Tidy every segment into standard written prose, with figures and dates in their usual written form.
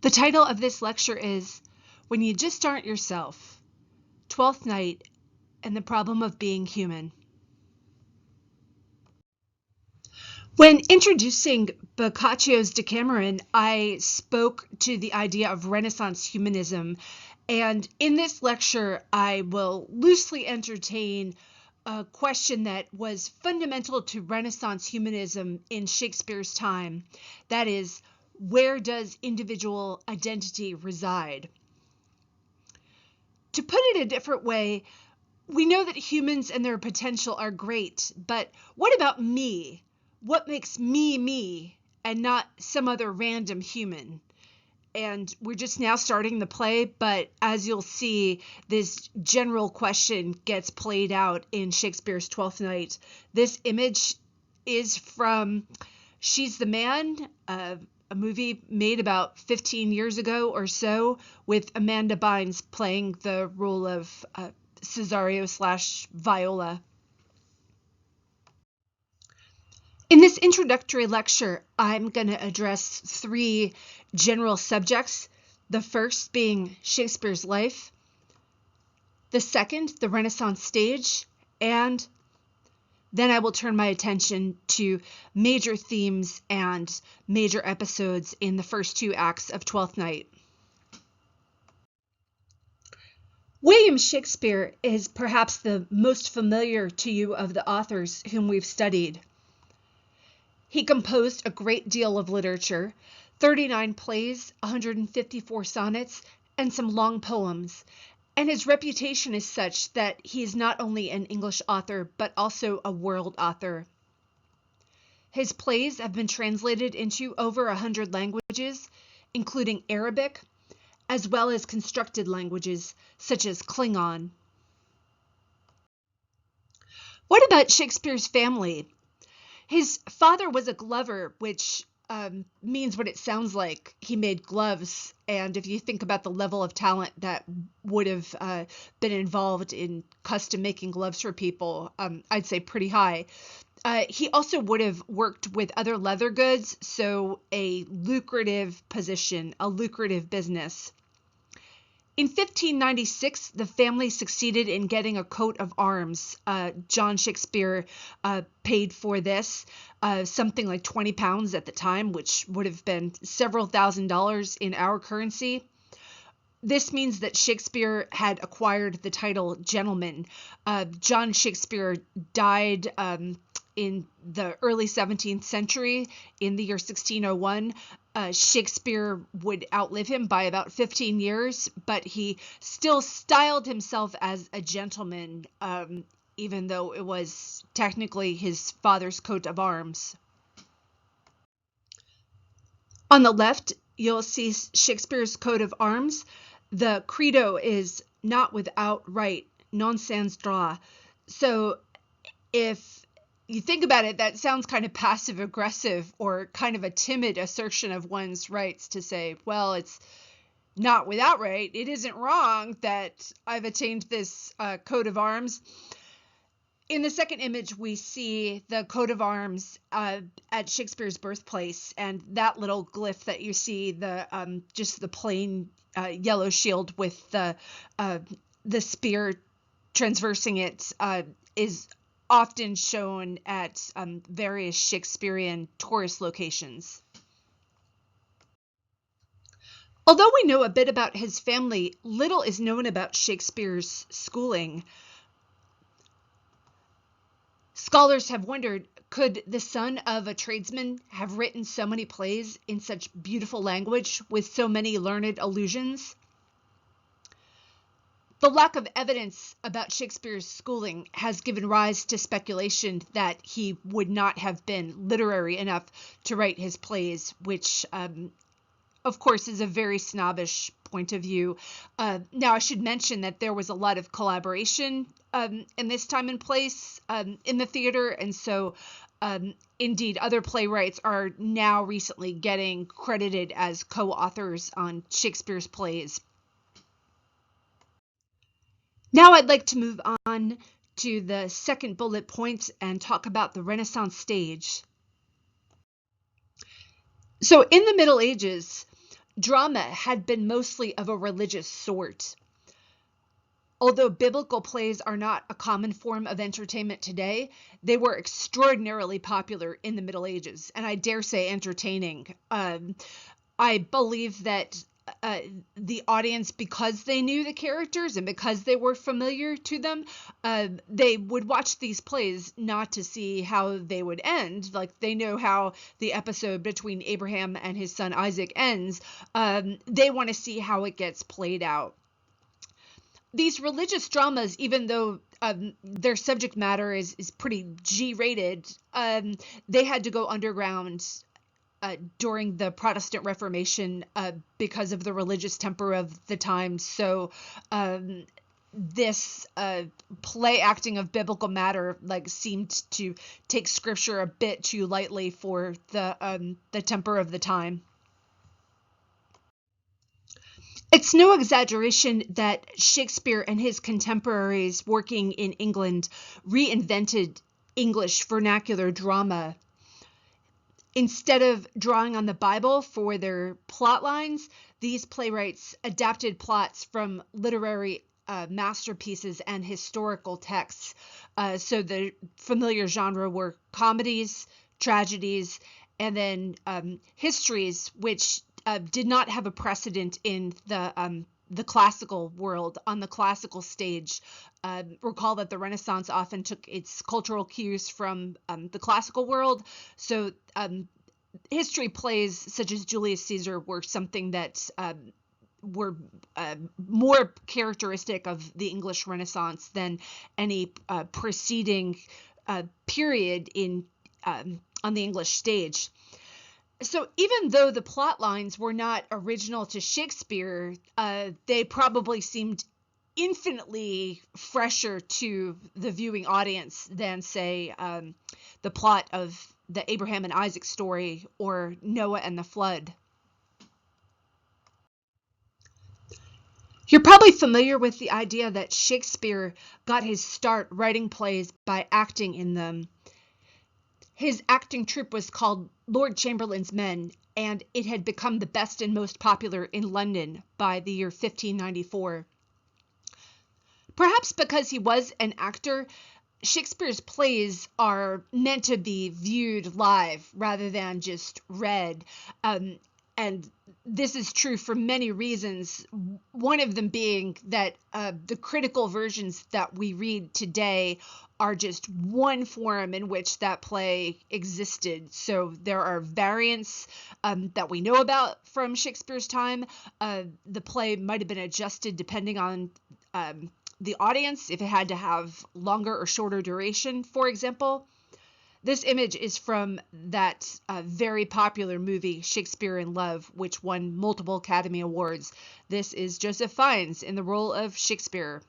The title of this lecture is When You Just Aren't Yourself, Twelfth Night and the Problem of Being Human. When introducing Boccaccio's Decameron, I spoke to the idea of Renaissance humanism, and in this lecture, I will loosely entertain a question that was fundamental to Renaissance humanism in Shakespeare's time. That is, where does individual identity reside? To put it a different way, we know that humans and their potential are great, but what about me? What makes me me and not some other random human? And we're just now starting the play, but as you'll see, this general question gets played out in Shakespeare's Twelfth Night. This image is from She's the Man, a movie made about 15 years ago or so, with Amanda Bynes playing the role of Cesario/Viola. In this introductory lecture, I'm going to address three general subjects. The first being Shakespeare's life, the second, the Renaissance stage, and then I will turn my attention to major themes and major episodes in the first two acts of Twelfth Night. William Shakespeare is perhaps the most familiar to you of the authors whom we've studied. He composed a great deal of literature, 39 plays, 154 sonnets, and some long poems, and his reputation is such that he is not only an English author, but also a world author. His plays have been translated into over 100 languages, including Arabic, as well as constructed languages such as Klingon. What about Shakespeare's family? His father was a glover, which means what it sounds like. He made gloves, and if you think about the level of talent that would have been involved in custom making gloves for people, I'd say pretty high. He also would have worked with other leather goods, so a lucrative position, a lucrative business. In 1596, the family succeeded in getting a coat of arms. John Shakespeare paid for this, something like 20 pounds at the time, which would have been several $1,000s in our currency. This means that Shakespeare had acquired the title gentleman. John Shakespeare died in the early 17th century, in the year 1601. Shakespeare would outlive him by about 15 years, but he still styled himself as a gentleman, even though it was technically his father's coat of arms. On the left, you'll see Shakespeare's coat of arms. The credo is not without right, non sans droit. So if you think about it, that sounds kind of passive aggressive or kind of a timid assertion of one's rights to say, well, it's not without right. It isn't wrong that I've attained this coat of arms. In the second image, we see the coat of arms at Shakespeare's birthplace, and that little glyph that you see, the just the plain yellow shield with the spear transversing it, is often shown at various Shakespearean tourist locations. Although we know a bit about his family, little is known about Shakespeare's schooling. Scholars have wondered, could the son of a tradesman have written so many plays in such beautiful language with so many learned allusions? The lack of evidence about Shakespeare's schooling has given rise to speculation that he would not have been literary enough to write his plays, which, of course, is a very snobbish point of view. Now, I should mention that there was a lot of collaboration in this time and place in the theater, and so indeed, other playwrights are now recently getting credited as co-authors on Shakespeare's plays. Now I'd like to move on to the second bullet point and talk about the Renaissance stage. So in the Middle Ages, drama had been mostly of a religious sort. Although biblical plays are not a common form of entertainment today, they were extraordinarily popular in the Middle Ages, and I dare say entertaining. I believe that uh, the audience, because they knew the characters and because they were familiar to them, they would watch these plays not to see how they would end. Like, they know how the episode between Abraham and his son Isaac ends. They want to see how it gets played out. These religious dramas, even though their subject matter is pretty G-rated, they had to go underground during the Protestant Reformation because of the religious temper of the time. So this play acting of biblical matter seemed to take scripture a bit too lightly for the temper of the time. It's no exaggeration that Shakespeare and his contemporaries working in England reinvented English vernacular drama. Instead of drawing on the Bible for their plot lines, these playwrights adapted plots from literary masterpieces and historical texts. So the familiar genre were comedies, tragedies, and then histories, which did not have a precedent in the classical world, on the classical stage. Recall that the Renaissance often took its cultural cues from the classical world. So history plays such as Julius Caesar were something that were more characteristic of the English Renaissance than any preceding period in on the English stage. So even though the plot lines were not original to Shakespeare, they probably seemed infinitely fresher to the viewing audience than, say, the plot of the Abraham and Isaac story or Noah and the flood. You're probably familiar with the idea that Shakespeare got his start writing plays by acting in them. His acting troupe was called Lord Chamberlain's Men, and it had become the best and most popular in London by the year 1594. Perhaps because he was an actor, Shakespeare's plays are meant to be viewed live rather than just read. And this is true for many reasons, one of them being that the critical versions that we read today are just one form in which that play existed. So there are variants that we know about from Shakespeare's time. The play might have been adjusted depending on the audience, if it had to have longer or shorter duration, for example. This image is from that very popular movie, Shakespeare in Love, which won multiple Academy Awards. This is Joseph Fiennes in the role of Shakespeare.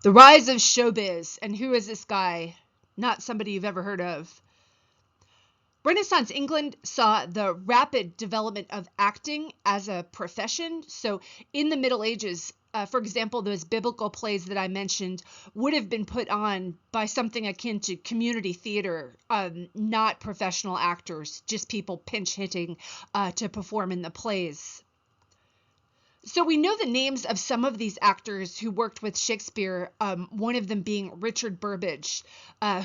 The rise of showbiz. And who is this guy? Not somebody you've ever heard of. Renaissance England saw the rapid development of acting as a profession. So in the Middle Ages, for example, those biblical plays that I mentioned would have been put on by something akin to community theater, not professional actors, just people pinch hitting to perform in the plays. So we know the names of some of these actors who worked with Shakespeare, one of them being Richard Burbage,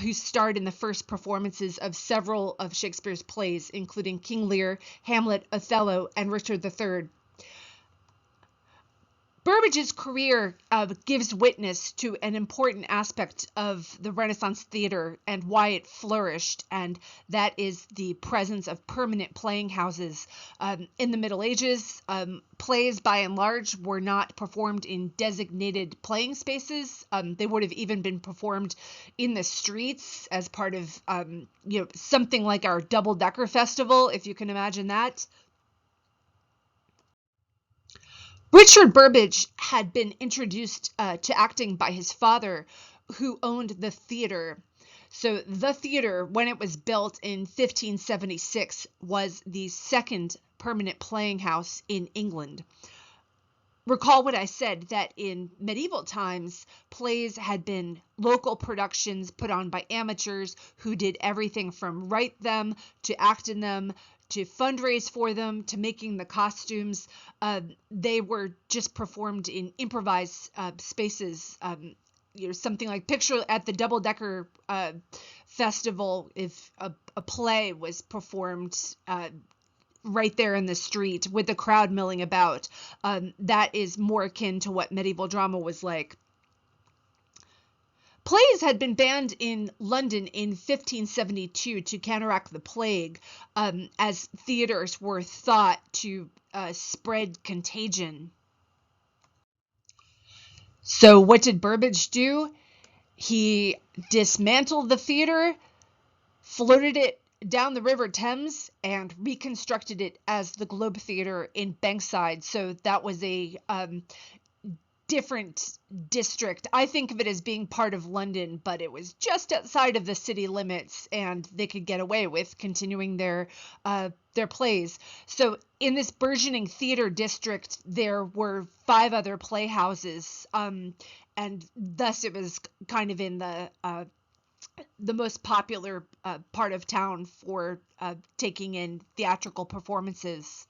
who starred in the first performances of several of Shakespeare's plays, including King Lear, Hamlet, Othello, and Richard III. Burbage's career gives witness to an important aspect of the Renaissance theater and why it flourished, and that is the presence of permanent playing houses. In the Middle Ages, plays by and large were not performed in designated playing spaces. They would have even been performed in the streets as part of something like our double-decker festival, if you can imagine that. Richard Burbage had been introduced to acting by his father, who owned the theater. So the theater, when it was built in 1576, was the second permanent playing house in England. recall what I said, that in medieval times, plays had been local productions put on by amateurs who did everything from write them to act in them to fundraise for them to making the costumes. They were just performed in improvised spaces. Something like, picture at the double-decker festival, if a play was performed right there in the street with the crowd milling about. That is more akin to what medieval drama was like. Plays had been banned in London in 1572 to counteract the plague, as theaters were thought to spread contagion. So what did Burbage do? He dismantled the theater, floated it down the River Thames, and reconstructed it as the Globe Theatre in Bankside. So that was a different district. I think of it as being part of London, but it was just outside of the city limits, and they could get away with continuing their plays. So in this burgeoning theater district, there were 5 other playhouses, and thus it was kind of in the most popular part of town for taking in theatrical performances.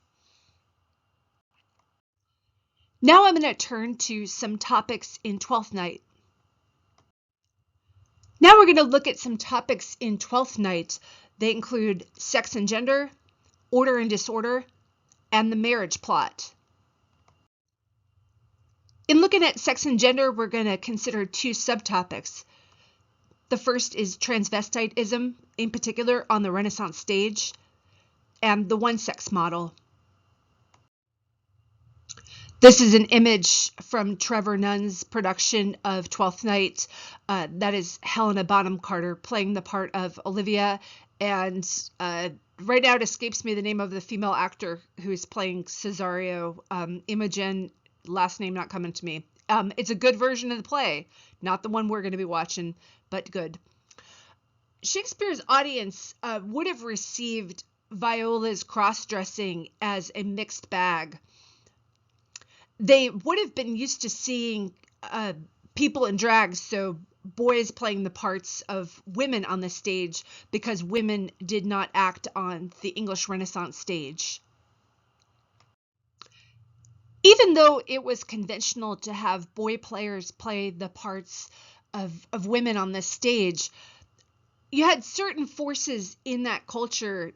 Now I'm going to turn to some topics in Twelfth Night. Now we're going to look at some topics in Twelfth Night. They include sex and gender, order and disorder, and the marriage plot. In looking at sex and gender, we're going to consider 2 subtopics. The first is transvestitism, in particular on the Renaissance stage, and the one-sex model. This is an image from Trevor Nunn's production of Twelfth Night. That is Helena Bonham Carter playing the part of Olivia, and right now it escapes me the name of the female actor who is playing Cesario. Imogen, last name not coming to me. It's a good version of the play, not the one we're going to be watching, but good. Shakespeare's audience would have received Viola's cross-dressing as a mixed bag. They would have been used to seeing people in drag, so boys playing the parts of women on the stage, because women did not act on the English Renaissance stage. Even though it was conventional to have boy players play the parts of women on the stage, you had certain forces in that culture,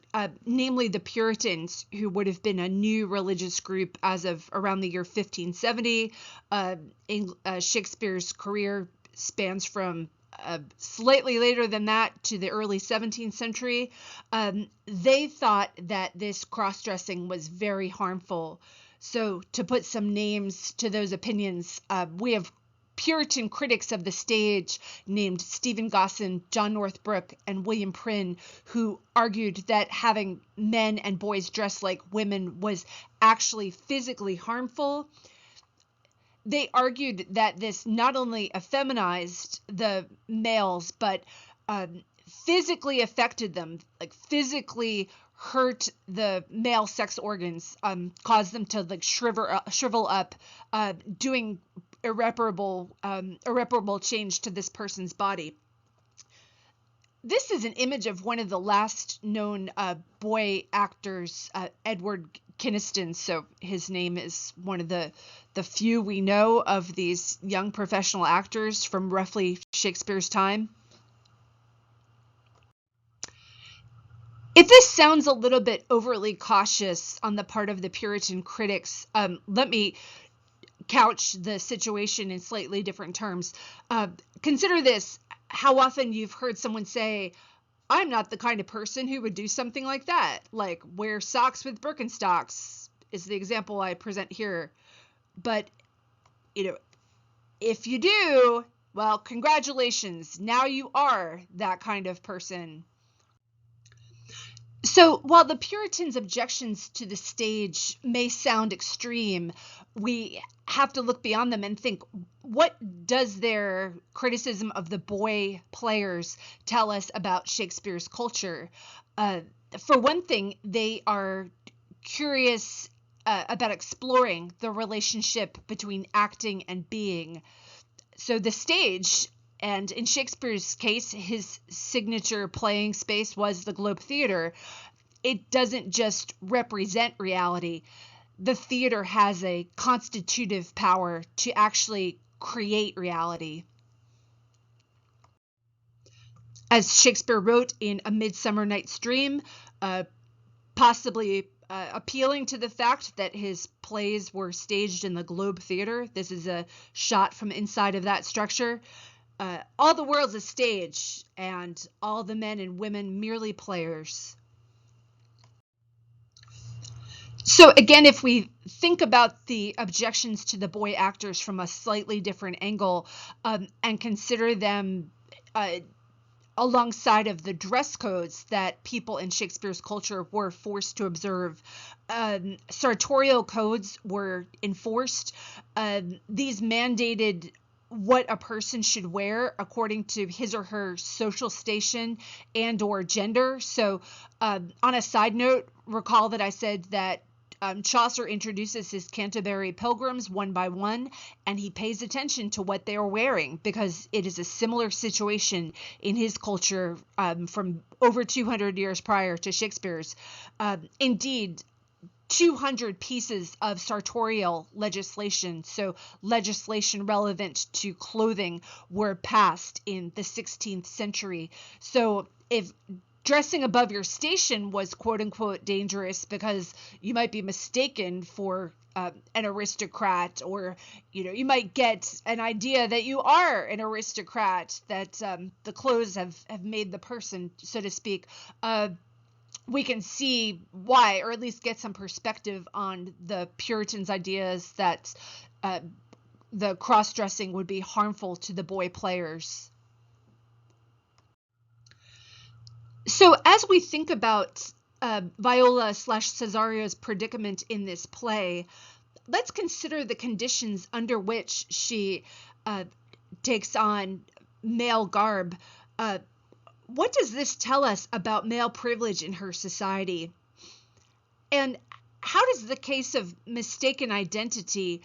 namely the Puritans, who would have been a new religious group as of around the year 1570. Shakespeare's career spans from slightly later than that to the early 17th century. They thought that this cross-dressing was very harmful. So to put some names to those opinions, we have Puritan critics of the stage named Stephen Gosson, John Northbrook, and William Prynne, who argued that having men and boys dress like women was actually physically harmful. They argued that this not only effeminized the males, but physically affected them, like physically hurt the male sex organs, caused them to like shrivel up, doing irreparable change to this person's body. This is an image of one of the last known boy actors, Edward Kynaston. So his name is one of the few we know of these young professional actors from roughly Shakespeare's time. If this sounds a little bit overly cautious on the part of the Puritan critics, let me couch the situation in slightly different terms. Consider this: how often you've heard someone say, "I'm not the kind of person who would do something like that," like wear socks with Birkenstocks is the example I present here. But, if you do, well, congratulations, now you are that kind of person. So while the Puritans' objections to the stage may sound extreme, we have to look beyond them and think, what does their criticism of the boy players tell us about Shakespeare's culture? For one thing, they are curious about exploring the relationship between acting and being. So the stage, and in Shakespeare's case, his signature playing space was the Globe Theater. It doesn't just represent reality. The theater has a constitutive power to actually create reality. As Shakespeare wrote in A Midsummer Night's Dream, possibly appealing to the fact that his plays were staged in the Globe Theater. This is a shot from inside of that structure. All the world's a stage, and all the men and women merely players. So again, if we think about the objections to the boy actors from a slightly different angle, and consider them alongside of the dress codes that people in Shakespeare's culture were forced to observe, sartorial codes were enforced. These mandated what a person should wear according to his or her social station and or gender. So on a side note, recall that I said that Chaucer introduces his Canterbury pilgrims one by one, and he pays attention to what they are wearing because it is a similar situation in his culture from over 200 years prior to Shakespeare's. Indeed, 200 pieces of sartorial legislation, so legislation relevant to clothing, were passed in the 16th century. So if dressing above your station was quote unquote dangerous because you might be mistaken for an aristocrat, or you might get an idea that you are an aristocrat, that the clothes have made the person, so to speak, we can see why, or at least get some perspective on the Puritans' ideas that the cross-dressing would be harmful to the boy players. So as we think about Viola/Cesario's predicament in this play, let's consider the conditions under which she takes on male garb. What does this tell us about male privilege in her society? And how does the case of mistaken identity,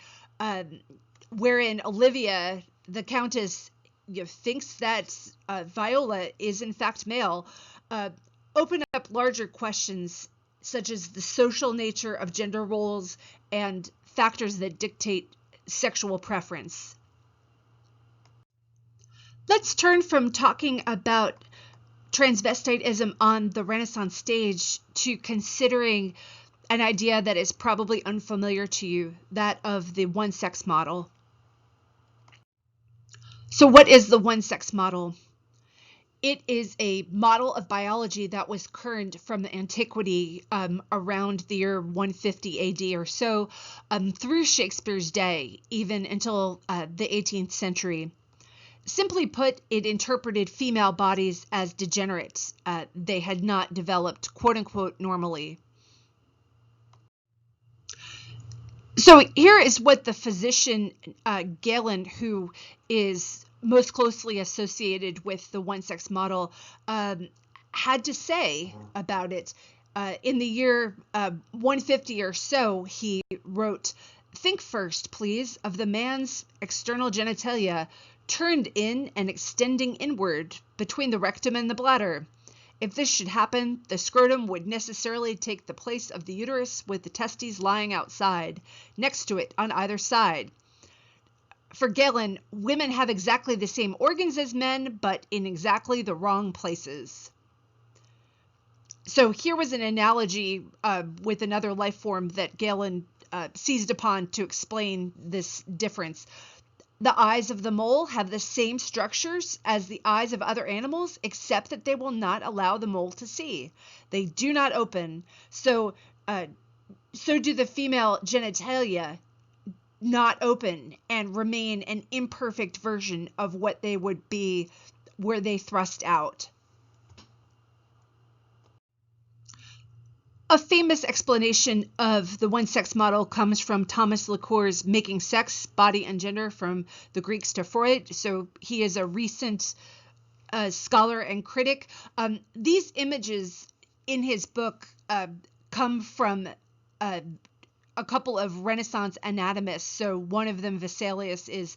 wherein Olivia, the Countess, thinks that Viola is in fact male, open up larger questions such as the social nature of gender roles and factors that dictate sexual preference. Let's turn from talking about transvestitism on the Renaissance stage to considering an idea that is probably unfamiliar to you, that of the one-sex model. So what is the one-sex model? It is a model of biology that was current from antiquity, around the year 150 AD or so, through Shakespeare's day, even until the 18th century. Simply put, it interpreted female bodies as degenerate. They had not developed, quote unquote, normally. So here is what the physician Galen, who is most closely associated with the one-sex model, had to say about it. In the year 150 or so, he wrote, "Think first, please, of the man's external genitalia, turned in and extending inward between the rectum and the bladder. If this should happen, the scrotum would necessarily take the place of the uterus, with the testes lying outside, next to it on either side. For Galen, women have exactly the same organs as men, but in exactly the wrong places." So here was an analogy with another life form that Galen seized upon to explain this difference. The eyes of the mole have the same structures as the eyes of other animals, except that they will not allow the mole to see. They do not open. So do the female genitalia not open and remain an imperfect version of what they would be were they thrust out. A famous explanation of the one-sex model comes from Thomas Lacour's Making Sex, Body and Gender from the Greeks to Freud. So he is a recent scholar and critic. These images in his book come from a a couple of Renaissance anatomists. So one of them, Vesalius, is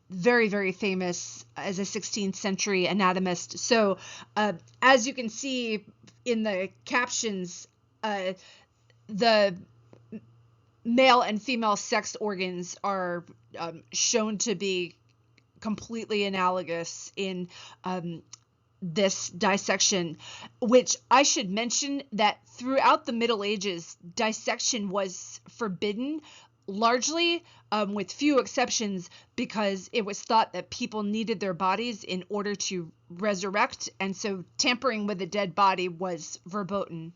very, very famous as a 16th century anatomist. So as you can see in the captions, the male and female sex organs are shown to be completely analogous in this dissection, which I should mention that throughout the Middle Ages, dissection was forbidden, largely with few exceptions, because it was thought that people needed their bodies in order to resurrect, and so tampering with a dead body was verboten.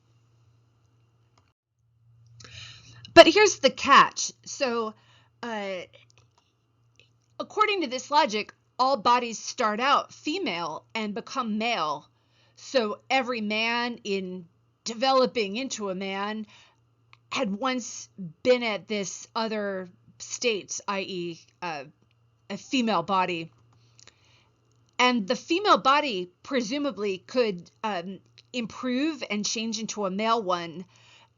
But here's the catch. So, according to this logic, all bodies start out female and become male. So every man in developing into a man had once been at this other state, i.e., a female body. And the female body presumably could improve and change into a male one,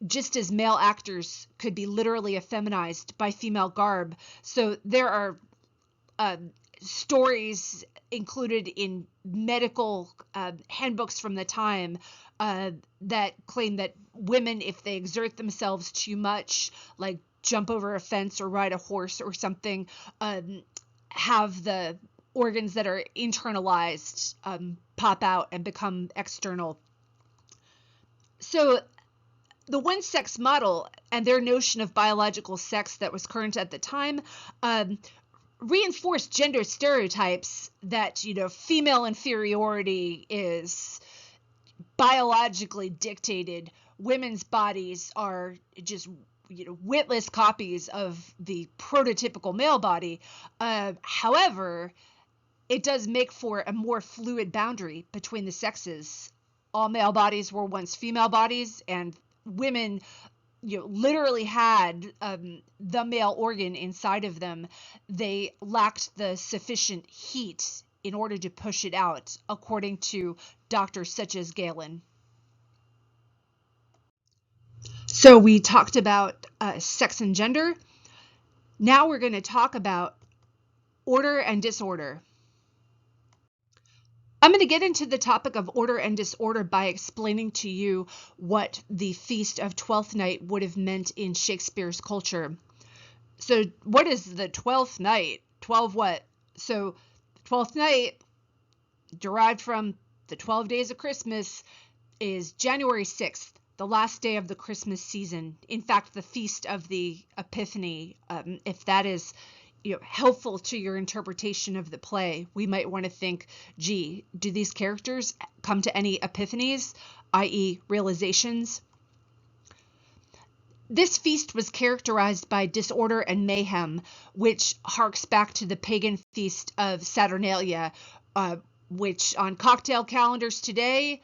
just as male actors could be literally effeminized by female garb. So there are stories included in medical handbooks from the time that claim that women, if they exert themselves too much, like jump over a fence or ride a horse or something, have the organs that are internalized pop out and become external. So the one-sex model and their notion of biological sex that was current at the time reinforced gender stereotypes that, female inferiority is biologically dictated. Women's bodies are just, witless copies of the prototypical male body. However, it does make for a more fluid boundary between the sexes. All male bodies were once female bodies, and women literally had the male organ inside of them. They lacked the sufficient heat in order to push it out, according to doctors such as Galen. So we talked about sex and gender. Now we're going to talk about order and disorder. I'm going to get into the topic of order and disorder by explaining to you what the Feast of Twelfth Night would have meant in Shakespeare's culture. So what is the Twelfth Night? 12 what? So Twelfth Night, derived from the 12 days of Christmas, is January 6th, the last day of the Christmas season. In fact, the Feast of the Epiphany, if that is helpful to your interpretation of the play, we might want to think, gee, do these characters come to any epiphanies, i.e. realizations? This feast was characterized by disorder and mayhem, which harks back to the pagan feast of Saturnalia, which on cocktail calendars today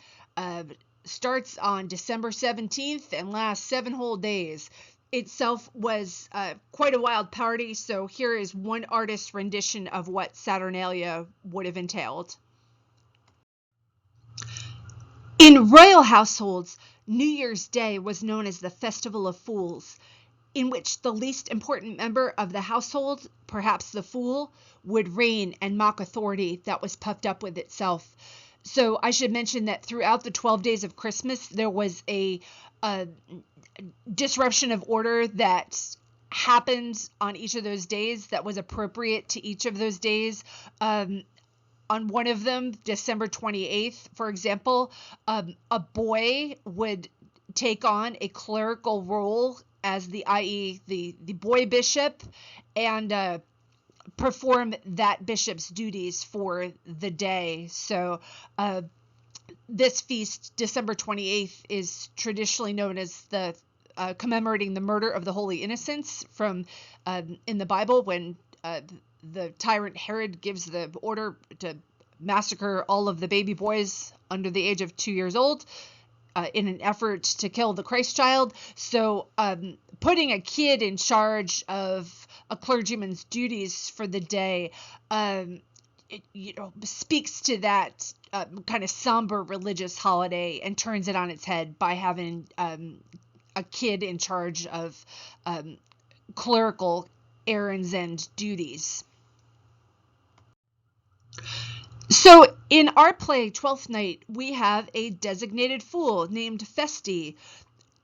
starts on December 17th and lasts 7 whole days. Itself was quite a wild party, so here is one artist's rendition of what Saturnalia would have entailed. In royal households, New Year's Day was known as the Festival of Fools, in which the least important member of the household, perhaps the fool, would reign and mock authority that was puffed up with itself. So I should mention that throughout the 12 days of Christmas, there was a disruption of order that happened on each of those days that was appropriate to each of those days. On one of them, December 28th, for example, a boy would take on a clerical role as i.e. the boy bishop, and perform that bishop's duties for the day. So this feast, December 28th, is traditionally known as the commemorating the murder of the Holy Innocents from in the Bible, when the tyrant Herod gives the order to massacre all of the baby boys under the age of 2 years old in an effort to kill the Christ child. So putting a kid in charge of a clergyman's duties for the day speaks to that kind of somber religious holiday and turns it on its head by having a kid in charge of clerical errands and duties. So in our play, Twelfth Night, we have a designated fool named Festi.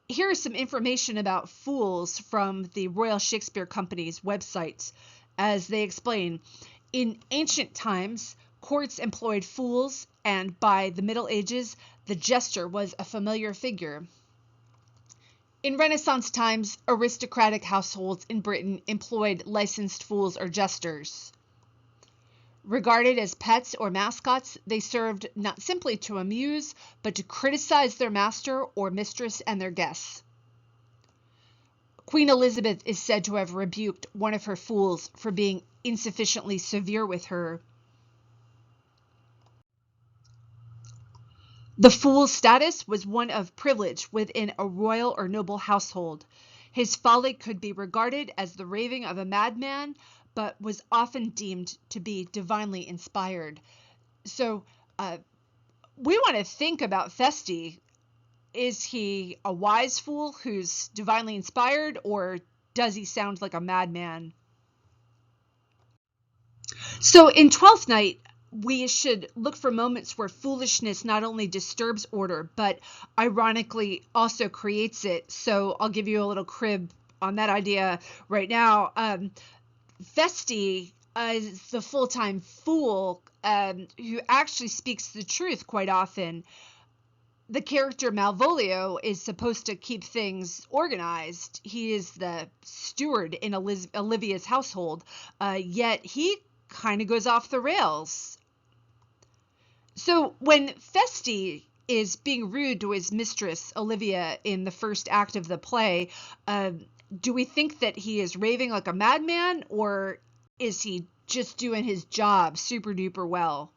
Here is some information about fools from the Royal Shakespeare Company's website. As they explain, in ancient times, courts employed fools, and by the Middle Ages, the jester was a familiar figure. In Renaissance times, aristocratic households in Britain employed licensed fools or jesters. Regarded as pets or mascots, they served not simply to amuse, but to criticize their master or mistress and their guests. Queen Elizabeth is said to have rebuked one of her fools for being insufficiently severe with her. The fool's status was one of privilege within a royal or noble household. His folly could be regarded as the raving of a madman, but was often deemed to be divinely inspired. So we want to think about Festi. Is he a wise fool who's divinely inspired, or does he sound like a madman? So in Twelfth Night, we should look for moments where foolishness not only disturbs order, but ironically also creates it. So I'll give you a little crib on that idea right now. Festi is the full-time fool who actually speaks the truth quite often. The character Malvolio is supposed to keep things organized. He is the steward in Olivia's household, yet he kind of goes off the rails. So when Festi is being rude to his mistress, Olivia, in the first act of the play, do we think that he is raving like a madman, or is he just doing his job super duper well?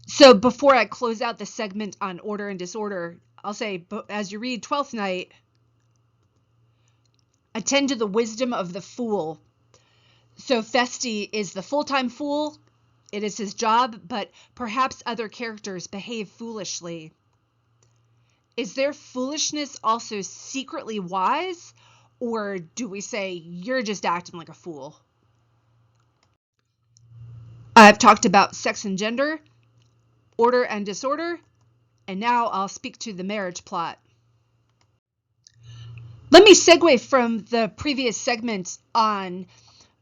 So before I close out the segment on order and disorder, I'll say, as you read Twelfth Night, attend to the wisdom of the fool. So Festi is the full-time fool. It is his job, but perhaps other characters behave foolishly. Is their foolishness also secretly wise, or do we say, you're just acting like a fool? I've talked about sex and gender, order and disorder, and now I'll speak to the marriage plot. Let me segue from the previous segment on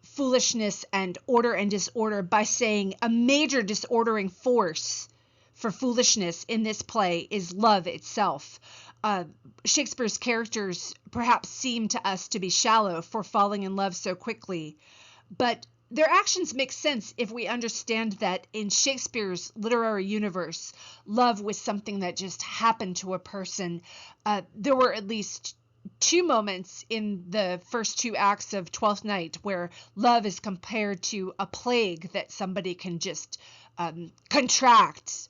foolishness and order and disorder by saying a major disordering force for foolishness in this play is love itself. Shakespeare's characters perhaps seem to us to be shallow for falling in love so quickly, but their actions make sense if we understand that in Shakespeare's literary universe, love was something that just happened to a person. There were at least two moments in the first two acts of Twelfth Night where love is compared to a plague that somebody can just contract.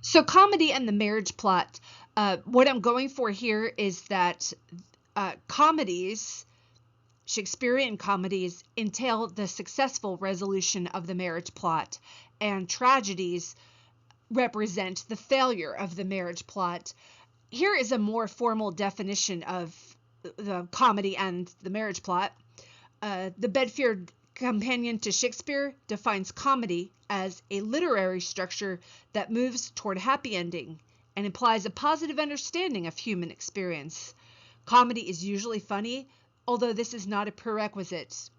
So comedy and the marriage plot, what I'm going for here is that comedies, Shakespearean comedies, entail the successful resolution of the marriage plot, and tragedies represent the failure of the marriage plot. Here is a more formal definition of the comedy and the marriage plot. The Bedford Companion to Shakespeare defines comedy as a literary structure that moves toward happy ending and implies a positive understanding of human experience. Comedy is usually funny, although this is not a prerequisite.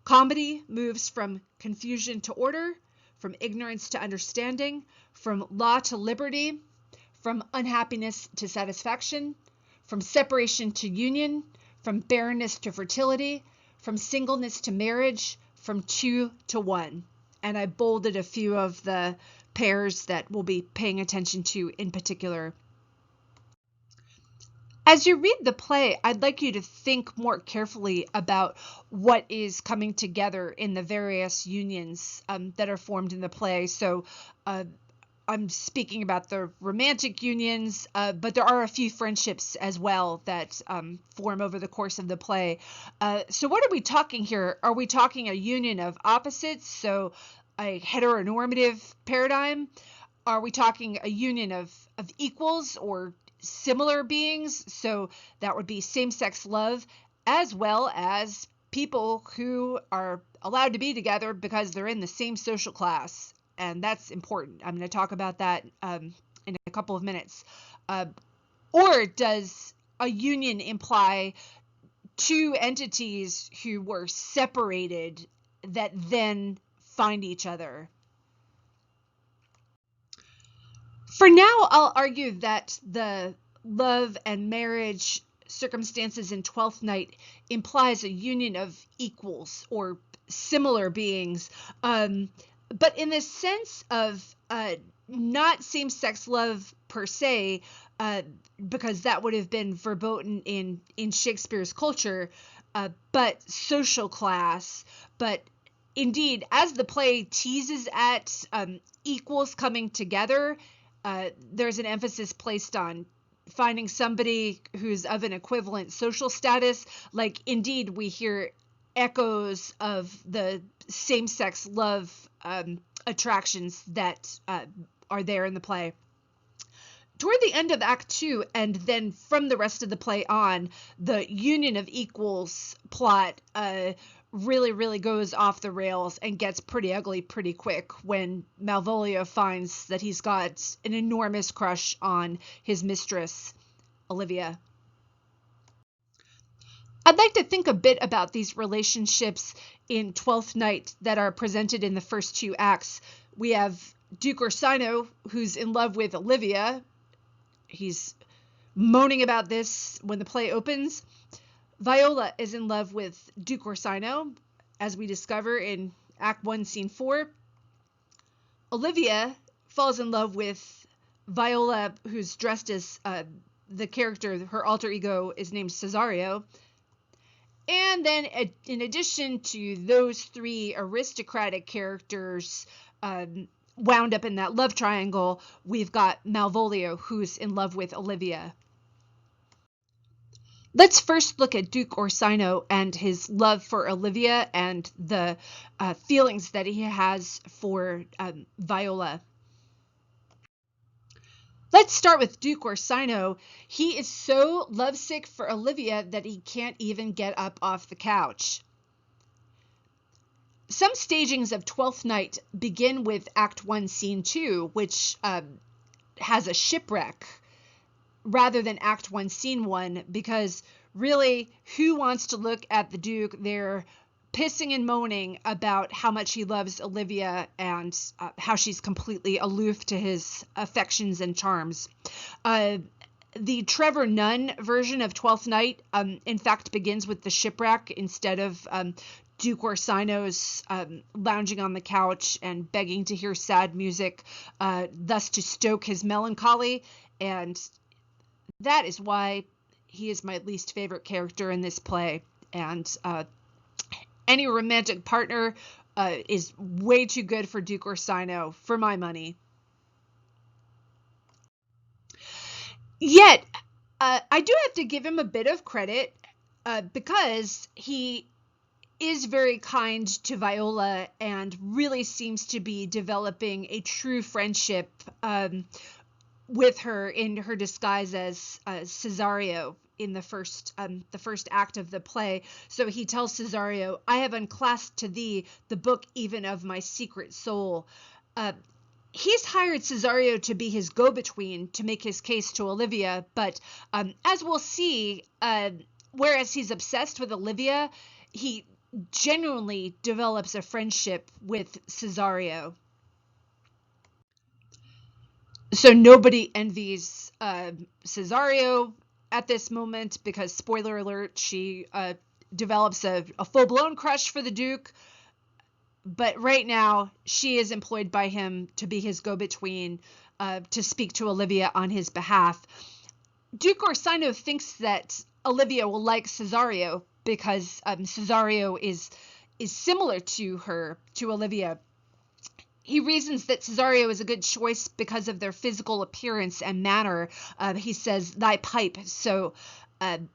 Comedy moves from confusion to order, from ignorance to understanding, from law to liberty, from unhappiness to satisfaction, from separation to union, from barrenness to fertility, from singleness to marriage, from two to one. And I bolded a few of the pairs that we'll be paying attention to in particular. As you read the play, I'd like you to think more carefully about what is coming together in the various unions that are formed in the play. So I'm speaking about the romantic unions, but there are a few friendships as well that form over the course of the play. So what are we talking here? Are we talking a union of opposites, so a heteronormative paradigm? Are we talking a union of equals or similar beings? So that would be same-sex love, as well as people who are allowed to be together because they're in the same social class. And that's important. I'm going to talk about that in a couple of minutes. Or does a union imply two entities who were separated that then find each other? For now, I'll argue that the love and marriage circumstances in Twelfth Night implies a union of equals or similar beings, but in the sense of not same-sex love per se, because that would have been verboten in Shakespeare's culture, but social class. But indeed, as the play teases at equals coming together, there's an emphasis placed on finding somebody who's of an equivalent social status. Like, indeed, we hear echoes of the same-sex love attractions that are there in the play. Toward the end of Act 2, and then from the rest of the play on, the union of equals plot really goes off the rails and gets pretty ugly pretty quick when Malvolio finds that he's got an enormous crush on his mistress, Olivia. I'd like to think a bit about these relationships in Twelfth Night that are presented in the first two acts. We have Duke Orsino, who's in love with Olivia. He's moaning about this when the play opens. Viola is in love with Duke Orsino, as we discover in Act 1, Scene 4. Olivia falls in love with Viola, who's dressed as the character, her alter ego is named Cesario. And then, in addition to those three aristocratic characters wound up in that love triangle, we've got Malvolio, who's in love with Olivia. Let's first look at Duke Orsino and his love for Olivia and the feelings that he has for Viola. Let's start with Duke Orsino. He is so lovesick for Olivia that he can't even get up off the couch. Some stagings of Twelfth Night begin with Act 1, Scene 2, which has a shipwreck, rather than Act 1, Scene 1, because really, who wants to look at the Duke? They're pissing and moaning about how much he loves Olivia and how she's completely aloof to his affections and charms. The Trevor Nunn version of Twelfth Night, in fact, begins with the shipwreck instead of Duke Orsino's lounging on the couch and begging to hear sad music, thus to stoke his melancholy. And that is why he is my least favorite character in this play. And any romantic partner is way too good for Duke Orsino, for my money. Yet, I do have to give him a bit of credit because he is very kind to Viola and really seems to be developing a true friendship with her in her disguise as Cesario in the first act of the play. So he tells Cesario, "I have unclasped to thee the book even of my secret soul." He's hired Cesario to be his go-between to make his case to Olivia, but as we'll see, whereas he's obsessed with Olivia, he genuinely develops a friendship with Cesario. So nobody envies Cesario at this moment because, spoiler alert, she develops a full-blown crush for the Duke. But right now, she is employed by him to be his go-between, to speak to Olivia on his behalf. Duke Orsino thinks that Olivia will like Cesario because Cesario is similar to Olivia. He reasons that Cesario is a good choice because of their physical appearance and manner. He says, "thy pipe," so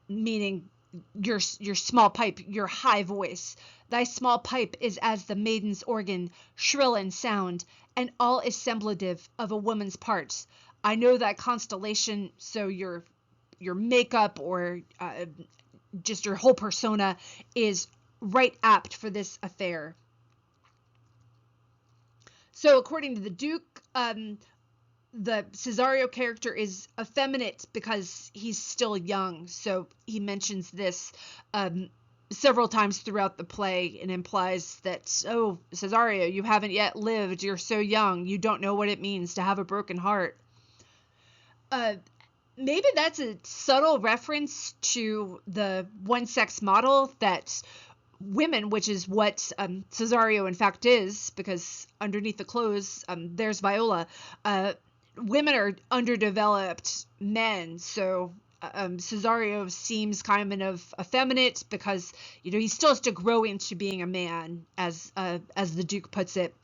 meaning your small pipe, your high voice. Thy small pipe is as the maiden's organ, shrill in sound, and all is semblative of a woman's parts. I know thy constellation, so your makeup or just your whole persona is right apt for this affair. So according to the Duke, the Cesario character is effeminate because he's still young. So he mentions this several times throughout the play and implies that, oh, Cesario, you haven't yet lived. You're so young. You don't know what it means to have a broken heart. Maybe that's a subtle reference to the one-sex model that women, which is what Cesario in fact is, because underneath the clothes, there's Viola. Women are underdeveloped men, so Cesario seems kind of effeminate because he still has to grow into being a man, as the Duke puts it.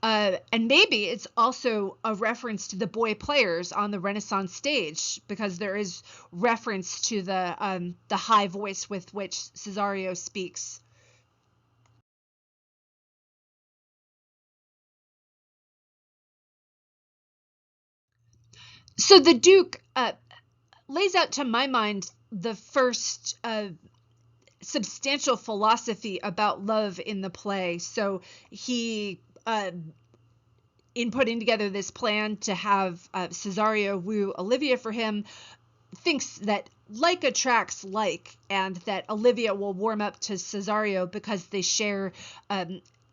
And maybe it's also a reference to the boy players on the Renaissance stage, because there is reference to the high voice with which Cesario speaks. So the Duke lays out, to my mind, the first substantial philosophy about love in the play. So he, in putting together this plan to have Cesario woo Olivia for him, thinks that like attracts like, and that Olivia will warm up to Cesario because they share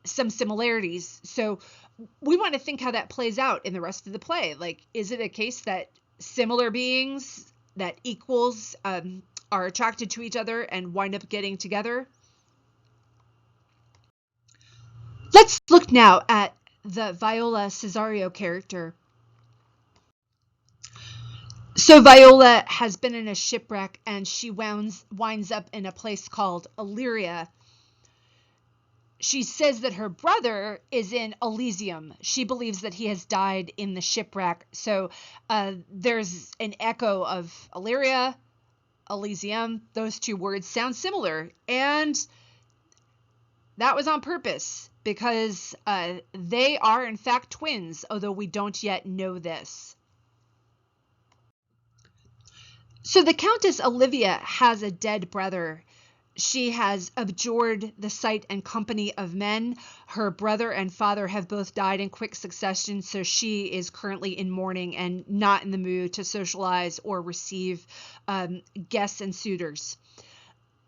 some similarities. So we want to think how that plays out in the rest of the play. Like, is it a case that similar beings, that equals, are attracted to each other and wind up getting together? Let's look now at the Viola Cesario character. So Viola has been in a shipwreck, and she winds up in a place called Illyria. She says that her brother is in Elysium. She believes that he has died in the shipwreck. So there's an echo of Illyria, Elysium. Those two words sound similar. And that was on purpose, because they are in fact twins, although we don't yet know this. So the Countess Olivia has a dead brother. She has abjured the sight and company of men. Her brother and father have both died in quick succession, so she is currently in mourning and not in the mood to socialize or receive guests and suitors.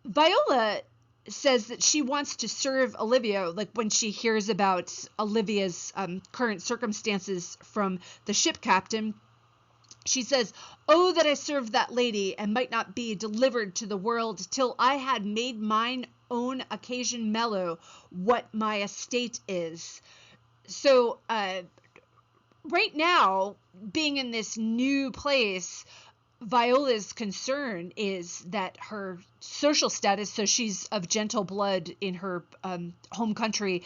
Viola says that she wants to serve Olivia, like when she hears about Olivia's current circumstances from the ship captain. She says, "Oh, that I served that lady, and might not be delivered to the world till I had made mine own occasion mellow what my estate is." So right now, being in this new place, Viola's concern is that her social status, so she's of gentle blood in her home country,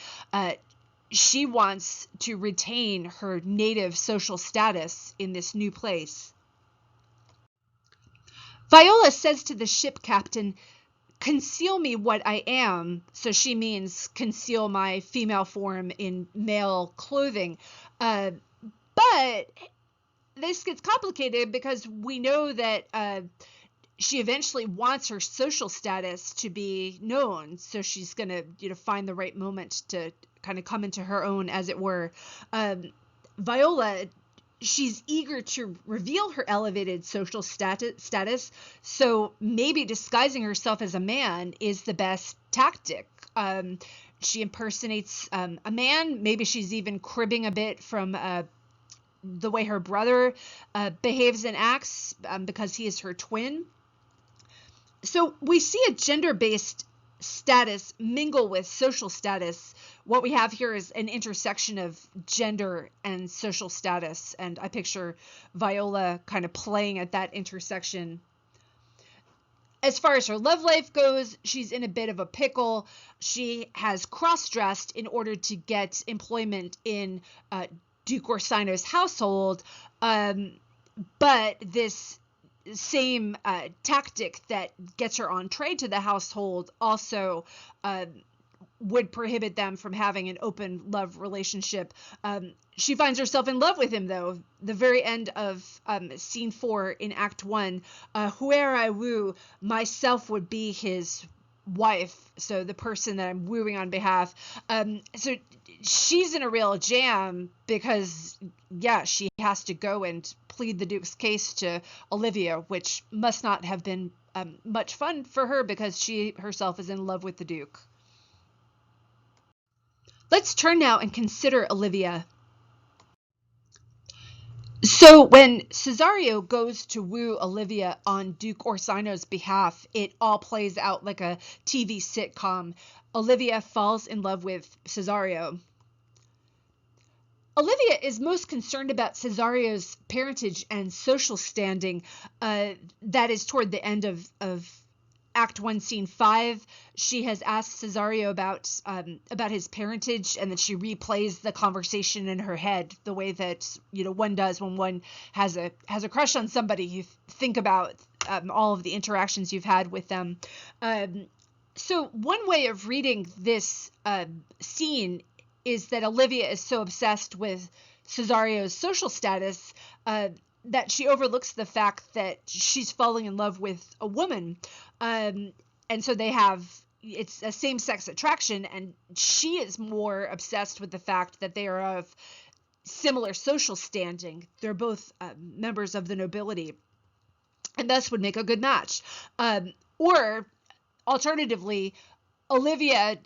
she wants to retain her native social status in this new place. Viola says to the ship captain, "Conceal me what I am." So she means conceal my female form in male clothing. But this gets complicated because we know that she eventually wants her social status to be known. So she's going to, find the right moment to kind of come into her own, as it were. Viola, she's eager to reveal her elevated social status. So maybe disguising herself as a man is the best tactic. She impersonates a man. Maybe she's even cribbing a bit from the way her brother behaves and acts, because he is her twin. So we see a gender-based status mingle with social status. What we have here is an intersection of gender and social status, and I picture Viola kind of playing at that intersection. As far as her love life goes, she's in a bit of a pickle. She has cross-dressed in order to get employment in Duke Orsino's household, but this same tactic that gets her entree to the household also would prohibit them from having an open love relationship. She finds herself in love with him, though. The very end of scene 4 in Act 1, whoe'er I woo, myself would be his wife, so the person that I'm wooing on behalf. So she's in a real jam because, yeah, she has to go and plead the Duke's case to Olivia, which must not have been much fun for her because she herself is in love with the Duke. Let's turn now and consider Olivia. So when Cesario goes to woo Olivia on Duke Orsino's behalf, it all plays out like a TV sitcom. Olivia falls in love with Cesario. Olivia is most concerned about Cesario's parentage and social standing. That is toward the end of Act 1, Scene 5. She has asked Cesario about his parentage, and then she replays the conversation in her head the way that one does when one has a crush on somebody. You think about all of the interactions you've had with them. So one way of reading this scene is that Olivia is so obsessed with Cesario's social status that she overlooks the fact that she's falling in love with a woman. And so it's a same-sex attraction, and she is more obsessed with the fact that they are of similar social standing. They're both members of the nobility, and thus would make a good match. Or alternatively, Olivia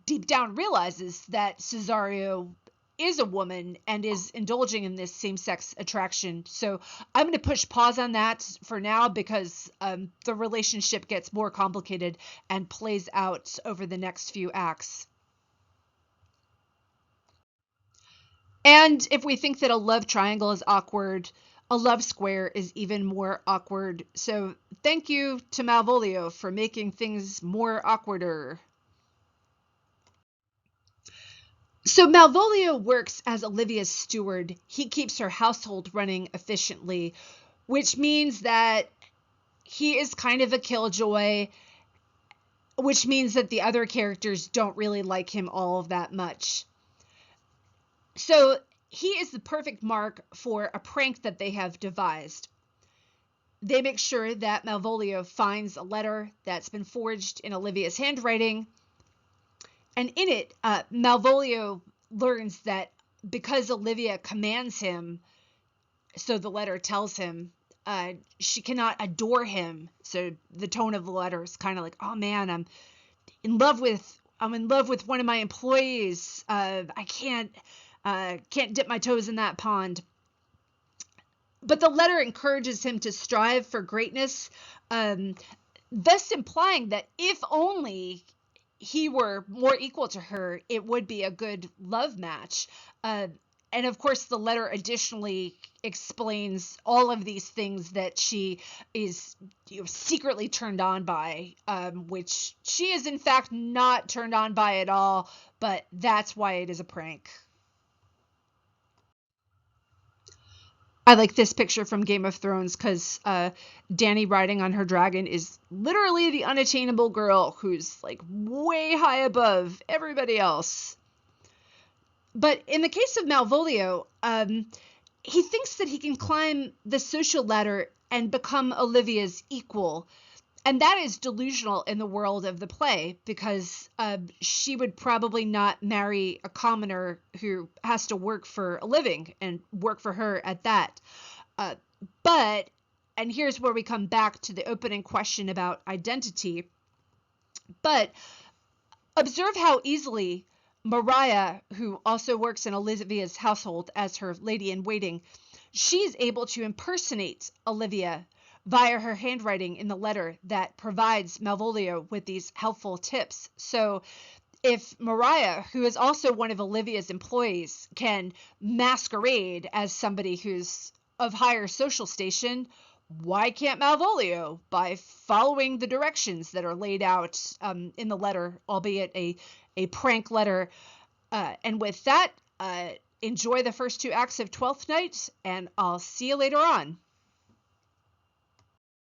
deep down realizes that Cesario is a woman and is indulging in this same-sex attraction. So I'm going to push pause on that for now because the relationship gets more complicated and plays out over the next few acts. And if we think that a love triangle is awkward, a love square is even more awkward. So thank you to Malvolio for making things more awkwarder. So Malvolio works as Olivia's steward. He keeps her household running efficiently, which means that he is kind of a killjoy, which means that the other characters don't really like him all that much. So he is the perfect mark for a prank that they have devised. They make sure that Malvolio finds a letter that's been forged in Olivia's handwriting, and in it, Malvolio learns that because Olivia commands him, so the letter tells him, she cannot adore him. So the tone of the letter is kind of like, oh man, I'm in love with one of my employees. I can't dip my toes in that pond. But the letter encourages him to strive for greatness, thus implying that if only he were more equal to her, it would be a good love match. And of course, the letter additionally explains all of these things that she is secretly turned on by, which she is in fact not turned on by at all, but that's why it is a prank. I like this picture from Game of Thrones because Dany riding on her dragon is literally the unattainable girl who's like way high above everybody else. But in the case of Malvolio, he thinks that he can climb the social ladder and become Olivia's equal. And that is delusional in the world of the play because she would probably not marry a commoner who has to work for a living and work for her at that. And here's where we come back to the opening question about identity. But observe how easily Mariah, who also works in Olivia's household as her lady-in-waiting, she's able to impersonate Olivia via her handwriting in the letter that provides Malvolio with these helpful tips. So if Mariah, who is also one of Olivia's employees, can masquerade as somebody who's of higher social station, why can't Malvolio by following the directions that are laid out in the letter, albeit a prank letter? And with that, enjoy the first 2 acts of Twelfth Night, and I'll see you later on.